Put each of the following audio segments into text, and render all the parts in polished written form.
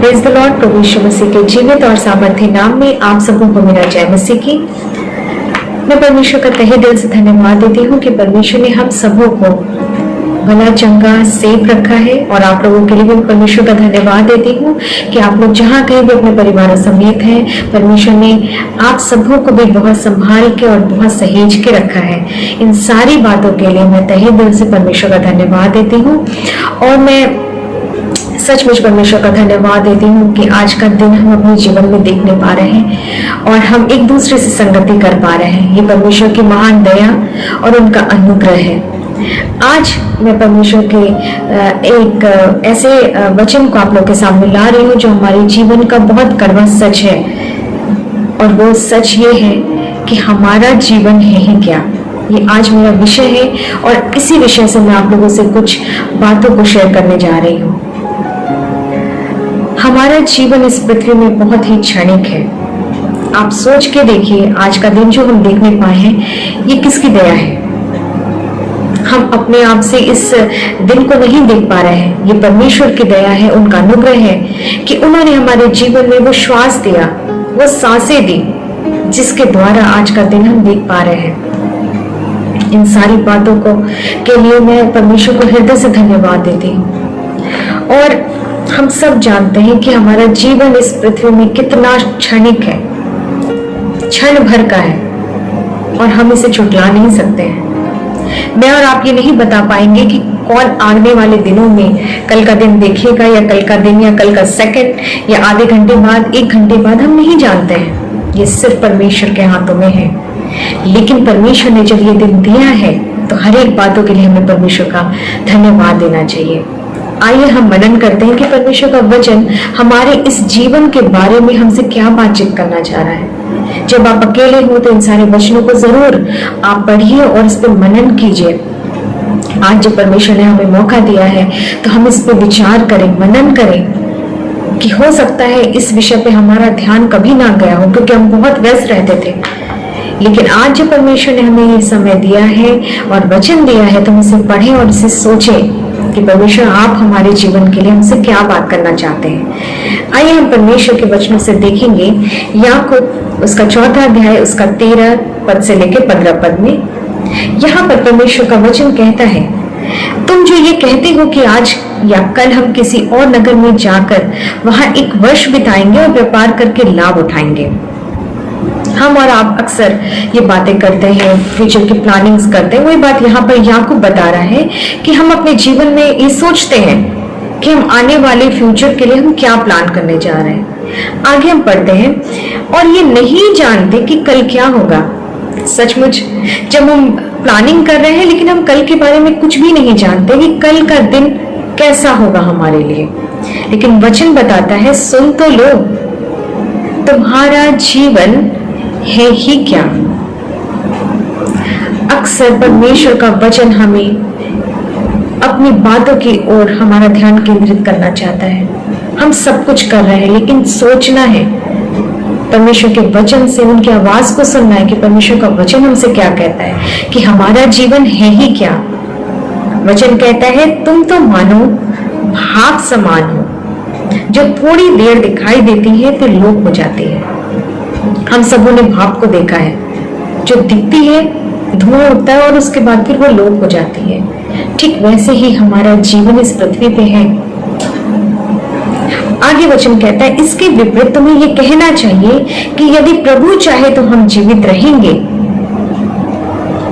Praise the Lord. प्रभु यीशु मसीह के जीवित और सामर्थ्य नाम में आप सबों को मेरा जय मसीह की। मैं परमेश्वर का तहे दिल से धन्यवाद देती हूँ कि परमेश्वर ने हम सबों को भला चंगा सेफ रखा है, और आप लोगों के लिए भी परमेश्वर का धन्यवाद देती हूँ कि आप लोग जहाँ कहीं भी अपने परिवारों समेत हैं, परमेश्वर ने आप सबों को भी बहुत संभाल के और बहुत सहेज के रखा है। इन सारी बातों के लिए मैं तहे दिल से परमेश्वर का धन्यवाद देती हूँ, और मैं सचमुच परमेश्वर का धन्यवाद देती हूँ कि आज का दिन हम अपने जीवन में देखने पा रहे हैं और हम एक दूसरे से संगति कर पा रहे हैं। ये परमेश्वर की महान दया और उनका अनुग्रह है। आज मैं परमेश्वर के एक ऐसे वचन को आप लोग के सामने ला रही हूँ जो हमारे जीवन का बहुत कड़वा सच है, और वो सच ये है कि हमारा जीवन है ही क्या। ये आज मेरा विषय है, और इसी विषय से मैं आप लोगों से कुछ बातों को शेयर करने जा रही हूँ। हमारा जीवन इस पृथ्वी में बहुत ही क्षणिक है। आप सोच के देखिए, आज का दिन जो हम देखने पाए हैं, ये किसकी दया है। हम अपने आप से इस दिन को नहीं देख पा रहे हैं। ये परमेश्वर की दया है, उनका अनुग्रह है कि उन्होंने हमारे जीवन में वो श्वास दिया, वो सांसें दी, जिसके द्वारा आज का दिन हम देख पा रहे हैं। इन सारी बातों को के लिए मैं परमेश्वर को हृदय से धन्यवाद देती हूँ। और हम सब जानते हैं कि हमारा जीवन इस पृथ्वी में कितना क्षणिक है, क्षण भर का है, और हम इसे छुटला नहीं सकते हैं। मैं और आप ये नहीं बता पाएंगे कि कौन आने वाले दिनों में कल का दिन देखेगा, या कल का दिन, या कल का सेकंड, या आधे घंटे बाद, एक घंटे बाद, हम नहीं जानते हैं। ये सिर्फ परमेश्वर के हाथों में है। लेकिन परमेश्वर ने जब ये दिन दिया है तो हर एक बातों के लिए हमें परमेश्वर का धन्यवाद देना चाहिए। आइए हम मनन करते हैं कि परमेश्वर का वचन हमारे इस जीवन के बारे में हमसे क्या बातचीत करना चाह रहा है। जब आप अकेले हो तो इन सारे वचनों को जरूर आप पढ़िए और इस पर मनन कीजिए। आज जब परमेश्वर ने हमें मौका दिया है तो हम इस पर विचार करें, मनन करें, कि हो सकता है इस विषय पे हमारा ध्यान कभी ना गया हो, क्योंकि हम बहुत व्यस्त रहते थे। लेकिन आज जब परमेश्वर ने हमें ये समय दिया है और वचन दिया है, तो हम इसे पढ़ें और इसे सोचें कि परमेश्वर आप हमारे जीवन के लिए हमसे क्या बात करना चाहते हैं। आइए हम परमेश्वर के वचनों से देखेंगे। याकूब उसका 4 अध्याय उसका 13 पद से लेकर 15 पद में यहाँ पर परमेश्वर का वचन कहता है, तुम जो ये कहते हो कि आज या कल हम किसी और नगर में जाकर वहां 1 वर्ष बिताएंगे और व्यापार करके लाभ उठाएंगे। हम और आप अक्सर ये बातें करते हैं, फ्यूचर की प्लानिंग्स करते हैं। वही बात यहाँ पर याकूब बता रहा है कि हम अपने जीवन में ये सोचते हैं कि हम आने वाले फ्यूचर के लिए हम क्या प्लान करने जा रहे हैं। आगे हम पढ़ते हैं, और ये नहीं जानते कि कल क्या होगा। सचमुच जब हम प्लानिंग कर रहे हैं, लेकिन हम कल के बारे में कुछ भी नहीं जानते कि कल का दिन कैसा होगा हमारे लिए। लेकिन वचन बताता है, सुन तो लो, तुम्हारा जीवन है ही क्या। अक्सर परमेश्वर का वचन हमें अपनी बातों की ओर हमारा ध्यान केंद्रित करना चाहता है। हम सब कुछ कर रहे हैं, लेकिन सोचना है, परमेश्वर के वचन से उनकी आवाज को सुनना है कि परमेश्वर का वचन हमसे क्या कहता है, कि हमारा जीवन है ही क्या। वचन कहता है, तुम तो मानो भाप समान हो, जो थोड़ी देर दिखाई देती है फिर लोप हो जाती है। हम सबों ने भाप को देखा है, जो दिखती है, धुआं उठता है और उसके बाद फिर वो लोप हो जाती है। ठीक वैसे ही हमारा जीवन इस पृथ्वी पे है। आगे वचन कहता है, इसके विपरीत तुम्हें ये कहना चाहिए कि यदि प्रभु चाहे तो हम जीवित रहेंगे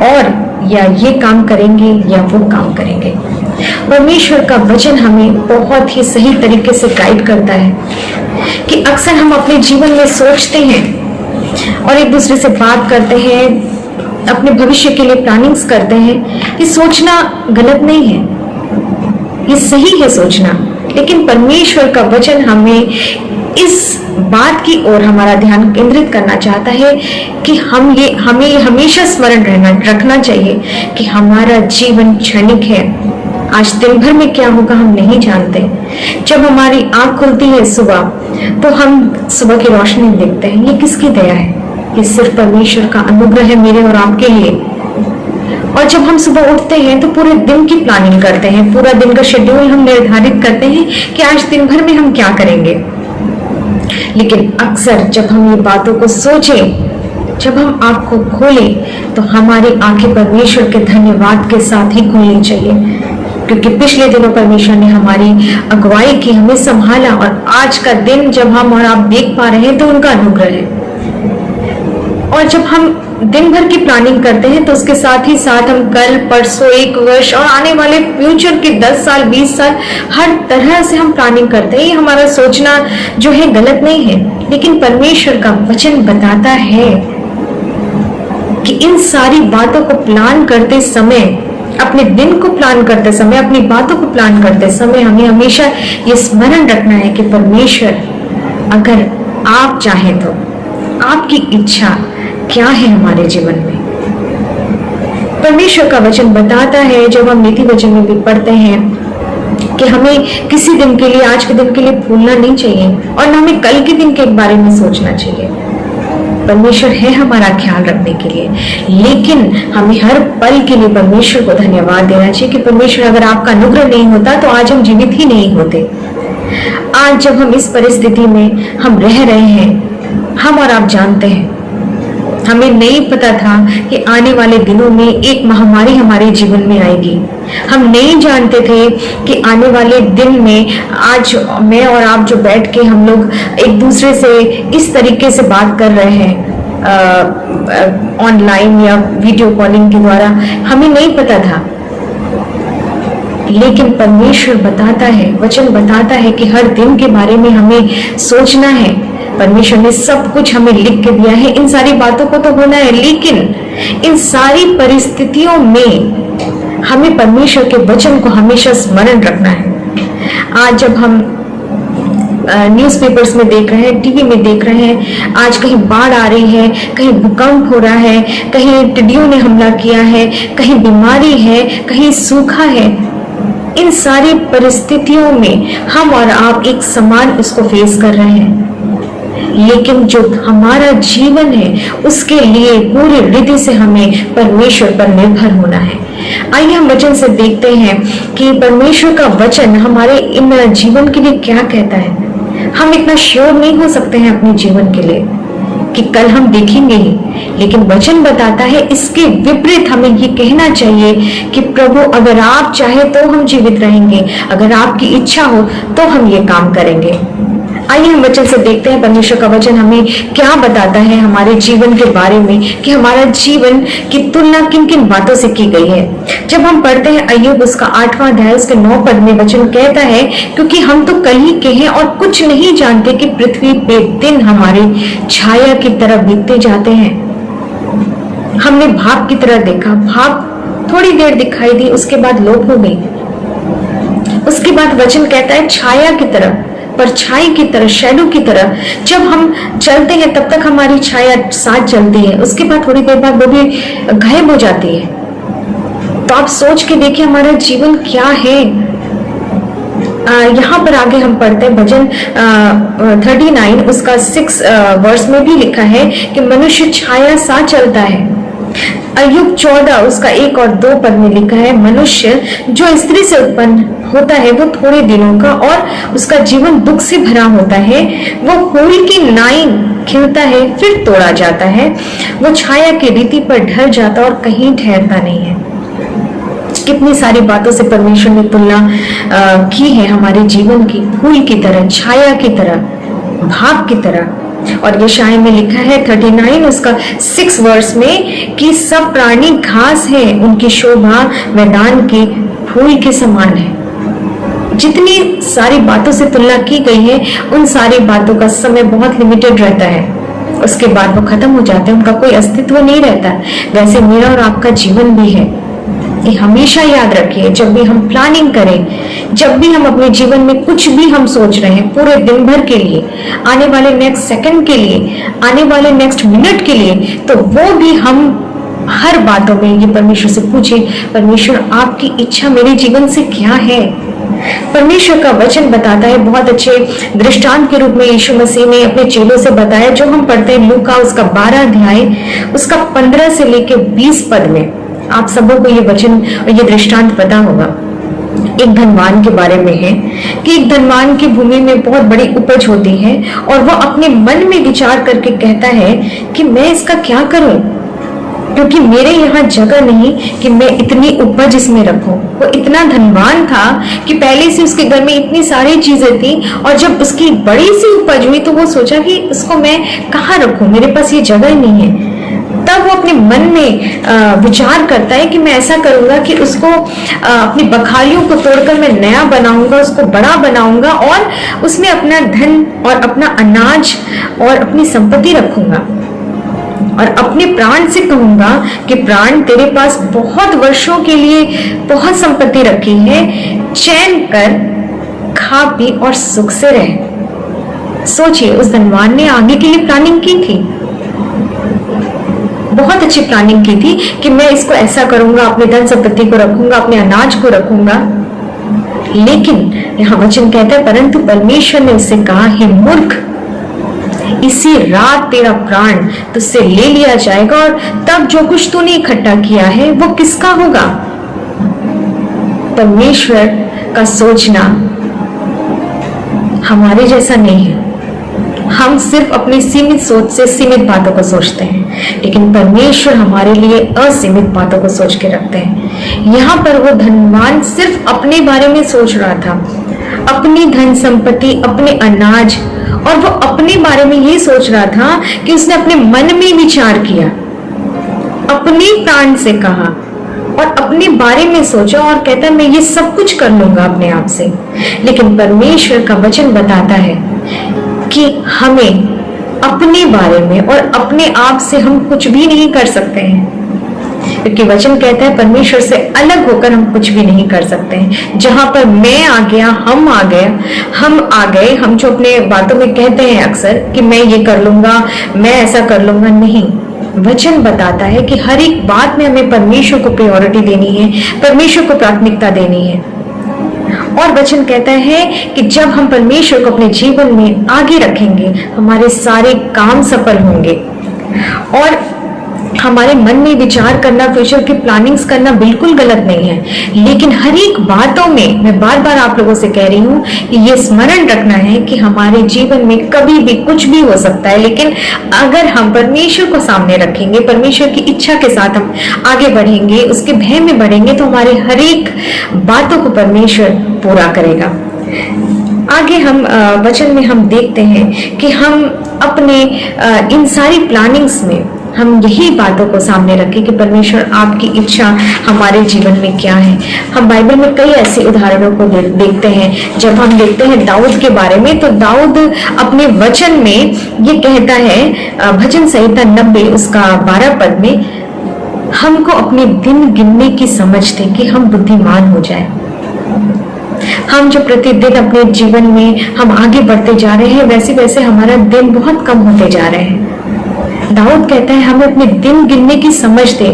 और या ये काम करेंगे या वो काम करेंगे। परमेश्वर का वचन हमें बहुत ही सही तरीके से गाइड करता है कि अक्सर हम अपने जीवन में सोचते हैं और एक दूसरे से बात करते हैं, अपने भविष्य के लिए प्लानिंग्स करते हैं। ये सोचना गलत नहीं है, ये सही है सोचना। लेकिन परमेश्वर का वचन हमें इस बात की ओर हमारा ध्यान केंद्रित करना चाहता है कि हमें हमेशा स्मरण रखना चाहिए कि हमारा जीवन क्षणिक है। आज दिन भर में क्या होगा हम नहीं जानते। जब हमारी आंख खुलती है सुबह, तो हम सुबह की रोशनी देखते हैं। ये किसकी दया है? ये सिर्फ परमेश्वर का अनुग्रह है मेरे और आपके लिए। और जब हम सुबह उठते हैं तो पूरे दिन की प्लानिंग करते हैं, पूरा दिन का शेड्यूल हम निर्धारित करते हैं कि आज दिन भर में हम क्या करेंगे। लेकिन अक्सर जब हम ये बातों को सोचें, जब हम आँख को खोलें, तो हमारी आंखें परमेश्वर के धन्यवाद के साथ ही खोलनी चाहिए, क्योंकि पिछले दिनों परमेश्वर ने हमारी अगुवाई की, हमें संभाला, और आज का दिन जब हम और आप देख पा रहे हैं तो उनका अनुग्रह है। और जब हम दिन भर की प्लानिंग करते हैं तो उसके साथ ही साथ हम कल, परसों, 1 वर्ष और आने वाले फ्यूचर के 10 साल, 20 साल, हर तरह से हम प्लानिंग करते हैं। ये हमारा सोचना जो है गलत नहीं है, लेकिन परमेश्वर का वचन बताता है कि इन सारी बातों को प्लान करते समय, अपने दिन को प्लान करते समय, अपनी बातों को प्लान करते समय हमें हमेशा ये स्मरण रखना है कि परमेश्वर अगर आप चाहें तो आपकी इच्छा क्या है हमारे जीवन में। परमेश्वर का वचन बताता है, जब हम नीति वचन में भी पढ़ते हैं, कि हमें किसी दिन के लिए, आज के दिन के लिए भूलना नहीं चाहिए और न हमें कल के दिन के बारे में सोचना चाहिए। परमेश्वर है हमारा ख्याल रखने के लिए, लेकिन हमें हर पल के लिए परमेश्वर को धन्यवाद देना चाहिए कि परमेश्वर अगर आपका अनुग्रह नहीं होता तो आज हम जीवित ही नहीं होते। आज जब हम इस परिस्थिति में हम रह रहे हैं, हम और आप जानते हैं, हमें नहीं पता था कि आने वाले दिनों में एक महामारी हमारे जीवन में आएगी। हम नहीं जानते थे कि आने वाले दिन में आज मैं और आप जो बैठ के हम लोग एक दूसरे से इस तरीके से बात कर रहे हैं, ऑनलाइन या वीडियो कॉलिंग के द्वारा, हमें नहीं पता था। लेकिन परमेश्वर बताता है, वचन बताता है कि हर दिन के बारे में हमें सोचना है। परमेश्वर ने सब कुछ हमें लिख के दिया है, इन सारी बातों को तो होना है, लेकिन इन सारी परिस्थितियों में हमें परमेश्वर के वचन को हमेशा स्मरण रखना है। आज जब हम न्यूज़पेपर्स में देख रहे हैं, टीवी में देख रहे हैं, आज कहीं बाढ़ आ रही है, कहीं भूकंप हो रहा है, कहीं टिड्डियों ने हमला किया है, कहीं बीमारी है, कहीं सूखा है। इन सारी परिस्थितियों में हम और आप एक समान इसको फेस कर रहे हैं, लेकिन जो हमारा जीवन है उसके लिए पूरी रीति से हमें परमेश्वर पर निर्भर होना है। आइए हम वचन से देखते हैं कि परमेश्वर का वचन हमारे इन जीवन के लिए क्या कहता है। हम इतना श्योर नहीं हो सकते हैं अपने जीवन के लिए कि कल हम देखेंगे ही, लेकिन वचन बताता है इसके विपरीत हमें ये कहना चाहिए कि प्रभु अगर आप चाहे तो हम जीवित रहेंगे, अगर आपकी इच्छा हो तो हम ये काम करेंगे। आइए हम वचन से देखते हैं परमेश्वर का वचन हमें क्या बताता है हमारे जीवन के बारे में, कि हमारा जीवन की तुलना किन किन बातों से की गई है। जब हम पढ़ते हैं अय्यूब उसका 8वां अध्याय उसके 9 पद में वचन कहता है, क्योंकि हम तो कल ही के हैं और कुछ नहीं जानते कि पृथ्वी पे दिन हमारी छाया की तरह बीतते जाते हैं। हमने भाप की तरह देखा, भाप थोड़ी देर दिखाई दी, उसके बाद लोप हो गई। उसके बाद वचन कहता है छाया की तरह, परछाई की तरह, शैडो की तरह। जब हम चलते हैं तब तक हमारी छाया साथ चलती है, उसके बाद थोड़ी देर बाद वो भी गायब हो जाती है। तो आप सोच के देखिए हमारा जीवन क्या है। यहाँ पर आगे हम पढ़ते हैं भजन 39 उसका 6 वर्ष में भी लिखा है कि मनुष्य छाया सा चलता है। अय्यूब 14 उसका 1 और 2 पद में लिखा है, मनुष्य जो स्त्री से उत्पन्न होता है वो थोड़े दिनों का और उसका जीवन दुख से भरा होता है। वो फूल की नाई खिलता है फिर तोड़ा जाता है, वो छाया की रीति पर ढल जाता और कहीं ठहरता नहीं है। कितनी सारी बातों से परमेश्वर ने तुलना की है हमारे जीवन की, फूल की तरह, छाया की तरह, भाप की तरह। और यशाया में लिखा है 39 उसका 6 वर्ष में कि सब प्राणी घास है, उनकी शोभा मैदान के फूल के समान है। जितनी सारी बातों से तुलना की गई है उन सारी बातों का समय बहुत लिमिटेड रहता है, उसके बाद वो खत्म हो जाते हैं, उनका कोई अस्तित्व नहीं रहता। वैसे मेरा और आपका जीवन भी है। ये हमेशा याद रखिए, जब भी हम प्लानिंग करें, जब भी हम अपने जीवन में कुछ भी हम सोच रहे हैं पूरे दिन भर के लिए, आने वाले नेक्स्ट सेकंड के लिए, आने वाले नेक्स्ट मिनट के लिए, तो वो भी हम हर बातों में ये परमेश्वर से पूछे, परमेश्वर आपकी इच्छा मेरे जीवन से क्या है। परमेश्वर का वचन बताता है, बहुत अच्छे दृष्टांत के रूप में यीशु मसीह ने अपने चेलों से बताया, जो हम पढ़ते हैं लूका उसका 12 अध्याय उसका 15 से लेके 20 पद में। आप सबों को ये वचन और ये दृष्टांत पता होगा। एक धनवान के बारे में है कि एक धनवान की भूमि में बहुत बड़ी उपज होती है और वह अपने मन में विचार करके कहता है कि मैं इसका क्या करूं, क्योंकि मेरे यहाँ जगह नहीं कि मैं इतनी उपज इसमें रखूं। वो इतना धनवान था कि पहले से उसके घर में इतनी सारी चीजें थी और जब उसकी बड़ी सी उपज हुई तो वो सोचा कि इसको मैं कहाँ रखूं, मेरे पास ये जगह ही नहीं है। तब वो अपने मन में विचार करता है कि मैं ऐसा करूंगा कि उसको अपनी बखालियों को तोड़कर मैं नया बनाऊंगा, उसको बड़ा बनाऊंगा और उसमें अपना धन और अपना अनाज और अपनी संपत्ति रखूंगा और अपने प्राण से कहूंगा कि प्राण, तेरे पास बहुत वर्षों के लिए बहुत संपत्ति रखी है, चैन कर, खा पी और सुख से रह। सोचिए, उस धनवान ने आगे के लिए प्लानिंग की थी, बहुत अच्छी प्लानिंग की थी कि मैं इसको ऐसा करूंगा, अपने धन संपत्ति को रखूंगा, अपने अनाज को रखूंगा। लेकिन यहाँ वचन कहता है, परंतु परमेश्वर ने उससे कहा, हे मूर्ख, इसी रात तेरा प्राण तुझसे ले लिया जाएगा और तब जो कुछ तूने इकट्ठा किया है वो किसका होगा। परमेश्वर का सोचना हमारे जैसा नहीं है। हम सिर्फ अपनी सीमित सोच से सीमित बातों को सोचते हैं, लेकिन परमेश्वर हमारे लिए असीमित बातों को सोच के रखते हैं। यहाँ पर वो धनवान सिर्फ अपने बारे में सोच रहा था, अपनी धन संपत्ति, अपने अनाज, और वो अपने बारे में ये सोच रहा था कि उसने अपने मन में विचार किया, अपने प्राण से कहा और अपने बारे में सोचा और कहता मैं ये सब कुछ कर लूंगा अपने आप से। लेकिन परमेश्वर का वचन बताता है कि हमें अपने बारे में और अपने आप से हम कुछ भी नहीं कर सकते हैं, क्योंकि वचन कहता है परमेश्वर से अलग होकर हम कुछ भी नहीं कर सकते हैं। जहां पर मैं आ गया, हम आ गए, हम जो अपने बातों में कहते हैं अक्सर कि मैं ये कर लूंगा, मैं ऐसा कर लूंगा, नहीं। वचन बताता है कि हर एक बात में हमें परमेश्वर को प्रायोरिटी देनी है, परमेश्वर को प्राथमिकता देनी है। और वचन कहता है कि जब हम परमेश्वर को अपने जीवन में आगे रखेंगे, हमारे सारे काम सफल होंगे। और हमारे मन में विचार करना, फ्यूचर की प्लानिंग्स करना बिल्कुल गलत नहीं है, लेकिन हर एक बातों में मैं बार बार आप लोगों से कह रही हूँ कि ये स्मरण रखना है कि हमारे जीवन में कभी भी कुछ भी हो सकता है, लेकिन अगर हम परमेश्वर को सामने रखेंगे, परमेश्वर की इच्छा के साथ हम आगे बढ़ेंगे, उसके भय में बढ़ेंगे, तो हमारे हर एक बातों को परमेश्वर पूरा करेगा। आगे हम वचन में हम देखते हैं कि हम अपने इन सारी प्लानिंग्स में हम यही बातों को सामने रखें कि परमेश्वर आपकी इच्छा हमारे जीवन में क्या है। हम बाइबल में कई ऐसे उदाहरणों को देखते हैं। जब हम देखते हैं दाऊद के बारे में, तो दाऊद अपने वचन में ये कहता है, भजन संहिता 90 उसका 12 पद में, हमको अपने दिन गिनने की समझ दे कि हम बुद्धिमान हो जाए। हम जो प्रतिदिन अपने जीवन में हम आगे बढ़ते जा रहे हैं, वैसे वैसे हमारा दिन बहुत कम होते जा रहे हैं। दाऊद कहता है हमें अपने दिन गिनने की समझ दे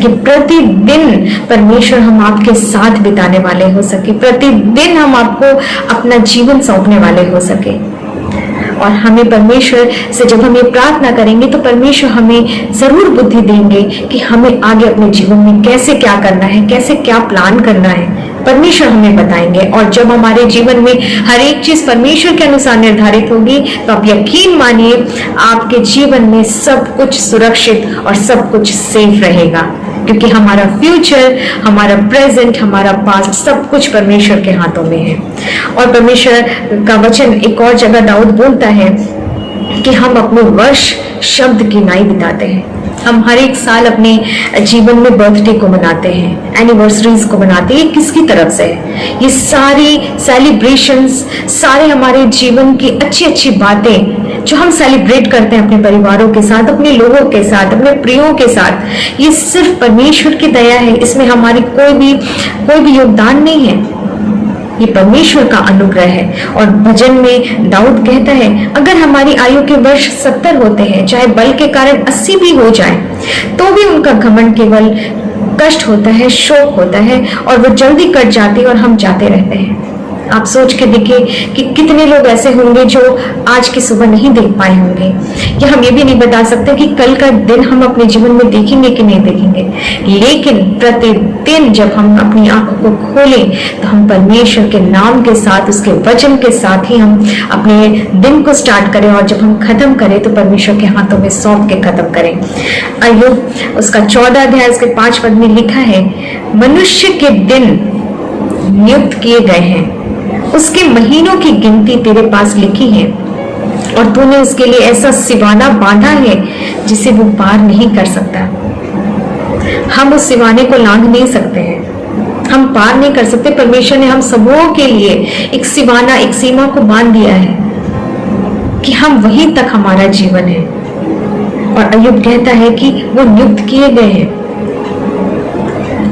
कि प्रतिदिन परमेश्वर हम आपके साथ बिताने वाले हो सके, प्रतिदिन हम आपको अपना जीवन सौंपने वाले हो सके। और हमें परमेश्वर से जब हम ये प्रार्थना करेंगे तो परमेश्वर हमें जरूर बुद्धि देंगे कि हमें आगे अपने जीवन में कैसे क्या करना है, कैसे क्या प्लान करना है, परमेश्वर हमें बताएंगे। और जब हमारे जीवन में हर एक चीज परमेश्वर के अनुसार निर्धारित होगी, तो आप यकीन मानिए आपके जीवन में सब कुछ सुरक्षित और सब कुछ सेफ रहेगा, क्योंकि हमारा फ्यूचर, हमारा प्रेजेंट, हमारा पास्ट सब कुछ परमेश्वर के हाथों में है। और परमेश्वर का वचन एक और जगह दाऊद बोलता है कि हम अपने वर्ष शब्द की नाई बिताते हैं। हम हर एक साल अपने जीवन में बर्थडे को मनाते हैं, एनिवर्सरीज को मनाते हैं। किसकी तरफ से? ये सारी सेलिब्रेशंस, सारे हमारे जीवन की अच्छी अच्छी बातें जो हम सेलिब्रेट करते हैं अपने परिवारों के साथ, अपने लोगों के साथ, अपने प्रियों के साथ, ये सिर्फ परमेश्वर की दया है। इसमें हमारी कोई भी योगदान नहीं है, ये परमेश्वर का अनुग्रह है। और भजन में दाऊद कहता है, अगर हमारी आयु के वर्ष 70 होते हैं, चाहे बल के कारण 80 भी हो जाए, तो भी उनका घमंड केवल कष्ट होता है, शोक होता है, और वो जल्दी कट जाती है और हम जाते रहते हैं। आप सोच के देखिए कि कितने लोग ऐसे होंगे जो आज की सुबह नहीं देख पाए होंगे, या हम ये भी नहीं बता सकते कि कल का दिन हम अपने जीवन में देखेंगे कि नहीं देखेंगे। लेकिन प्रतिदिन जब हम अपनी आंखों को खोलें तो हम परमेश्वर के नाम के साथ, उसके वचन के साथ ही हम अपने दिन को स्टार्ट करें, और जब हम खत्म करें तो परमेश्वर के हाथों में सौंप के खत्म करें। अय्यूब उसका 14 अध्याय उसके 5 पद में लिखा है, मनुष्य के दिन नियुक्त किए गए हैं, उसके महीनों की गिनती तेरे पास लिखी है, और तूने उसके लिए ऐसा सिवाना बांधा है जिसे वो पार नहीं कर सकता। हम उस सिवाने को लांघ नहीं सकते हैं, हम पार नहीं कर सकते। परमेश्वर ने हम सबों के लिए एक सिवाना, एक सीमा को बांध दिया है कि हम वहीं तक हमारा जीवन है। और अय्यूब कहता है कि वो नियुक्त किए गए हैं।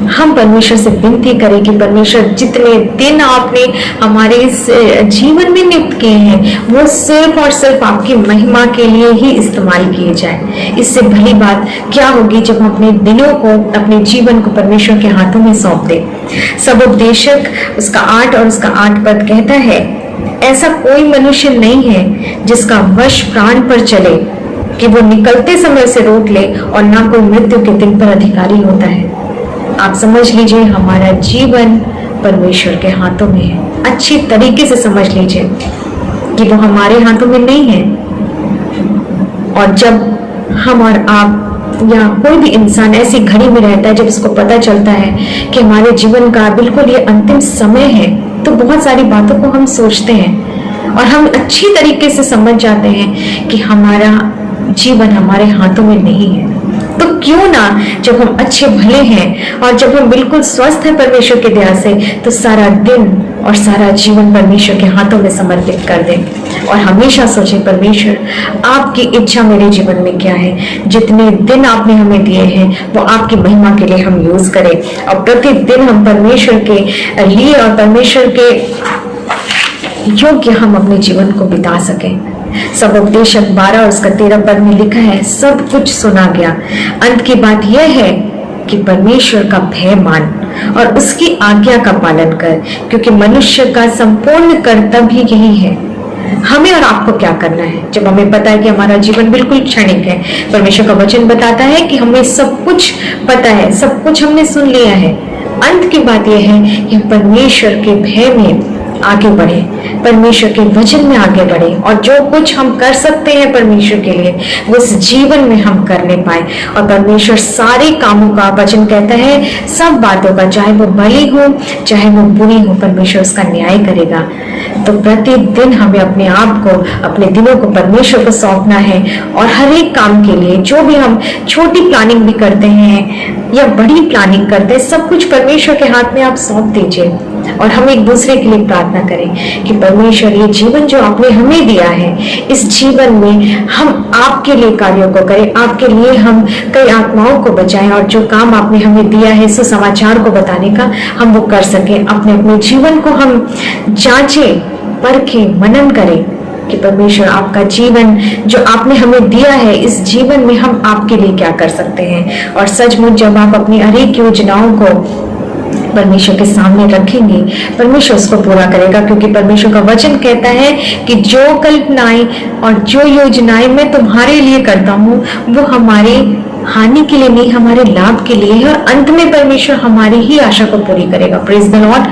हम परमेश्वर से विनती करें कि परमेश्वर जितने दिन आपने हमारे इस जीवन में नियुक्त किए हैं वो सिर्फ और सिर्फ आपकी महिमा के लिए ही इस्तेमाल किए जाए। इससे भली बात क्या होगी जब हम अपने दिलों को, अपने जीवन को परमेश्वर के हाथों में सौंप दें। सबोपदेशक उसका 8 और उसका 8 पद कहता है, ऐसा कोई मनुष्य नहीं है जिसका वश प्राण पर चले कि वो निकलते समय से रोक ले, और ना कोई मृत्यु के दिन पर अधिकारी होता है। आप समझ लीजिए हमारा जीवन परमेश्वर के हाथों में है। अच्छी तरीके से समझ लीजिए कि वो हमारे हाथों में नहीं है। और जब हम और आप या कोई भी इंसान ऐसी घड़ी में रहता है जब इसको पता चलता है कि हमारे जीवन का बिल्कुल ये अंतिम समय है, तो बहुत सारी बातों को हम सोचते हैं और हम अच्छी तरीके से समझ जाते हैं कि हमारा जीवन हमारे हाथों में नहीं है। तो क्यों ना जब हम अच्छे भले हैं और जब हम बिल्कुल स्वस्थ हैं परमेश्वर की दया से, तो सारा दिन और सारा जीवन परमेश्वर के हाथों में समर्पित कर दें और हमेशा सोचें, परमेश्वर आपकी इच्छा मेरे जीवन में क्या है। जितने दिन आपने हमें दिए हैं वो आपकी महिमा के लिए हम यूज करें, और प्रतिदिन हम परमेश्वर के लिए और परमेश्वर के योग्य हम अपने जीवन को बिता सकें। सबोपदेशक 12 और उसका 13 पद में लिखा है, सब कुछ सुना गया, अंत की बात यह है कि परमेश्वर का भय मान और उसकी आज्ञा का पालन कर, क्योंकि मनुष्य का संपूर्ण कर्तव्य यही है। हमें और आपको क्या करना है जब हमें पता है कि हमारा जीवन बिल्कुल क्षणिक है। परमेश्वर का वचन बताता है कि हमें सब कुछ पता है, सब कुछ हमने सुन लिया है। अंत की बात यह है कि हम परमेश्वर के भय में आगे बढ़े, परमेश्वर के वचन में आगे बढ़े, और जो कुछ हम कर सकते हैं परमेश्वर के लिए वो इस जीवन में हम करने पाए। और परमेश्वर सारे कामों का, वचन कहता है सब बातों का, चाहे वो भली हो चाहे वो बुरी हो, परमेश्वर उसका न्याय करेगा। तो प्रतिदिन हमें अपने आप को, अपने दिलों को परमेश्वर को सौंपना है, और हर एक काम के लिए जो भी हम छोटी प्लानिंग भी करते हैं या बड़ी प्लानिंग करते हैं, सब कुछ परमेश्वर के हाथ में आप सौंप दीजिए। और हम एक दूसरे के लिए प्रार्थना करें कि परमेश्वर ये जीवन जो आपने हमें दिया है, इस जीवन में हम आपके लिए कार्यों को करें, आपके लिए हम कई आत्माओं को बचाएं, और जो काम आपने हमें दिया है सुसमाचार को बताने का, हम वो कर सकें। अपने अपने जीवन को हम जांचें, परखें, मनन करें कि परमेश्वर आपका जीवन जो आपने हमें दिया है, इस जीवन में हम आपके लिए क्या कर सकते हैं। और सचमुच जब आप अपनी हर एक योजनाओं को परमेश्वर के सामने रखेंगे, परमेश्वर उसको पूरा करेगा, क्योंकि परमेश्वर का वचन कहता है कि जो कल्पनाएं और जो योजनाएं मैं तुम्हारे लिए करता हूँ वो हमारे हानि के लिए नहीं, हमारे लाभ के लिए है, और अंत में परमेश्वर हमारी ही आशा को पूरी करेगा। Praise the Lord.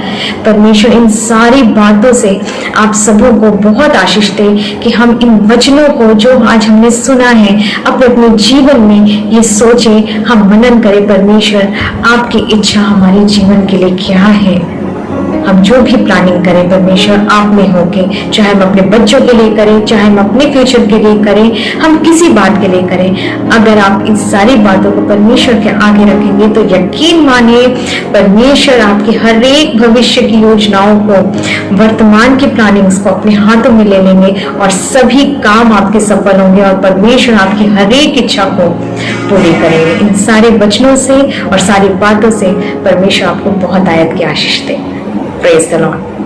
परमेश्वर इन सारी बातों से आप सबों को बहुत आशीष दे कि हम इन वचनों को जो आज हमने सुना है अपने अपने जीवन में ये सोचें, हम मनन करें, परमेश्वर आपकी इच्छा हमारे जीवन के लिए क्या है। हम जो भी प्लानिंग करें परमेश्वर आप में होके, चाहे हम अपने बच्चों के लिए करें, चाहे हम अपने फ्यूचर के लिए करें, हम किसी बात के लिए करें, अगर आप इन सारी बातों को परमेश्वर के आगे रखेंगे तो यकीन मानिए परमेश्वर आपकी हर एक भविष्य की योजनाओं को, वर्तमान की प्लानिंग्स को अपने हाथों में ले लेंगे और सभी काम आपके सफल होंगे और परमेश्वर आपकी हर एक इच्छा को पूरी करेंगे। इन सारे वचनों से और सारी बातों से परमेश्वर आपको बहुत आयत की आशीष दे। Praise the Lord.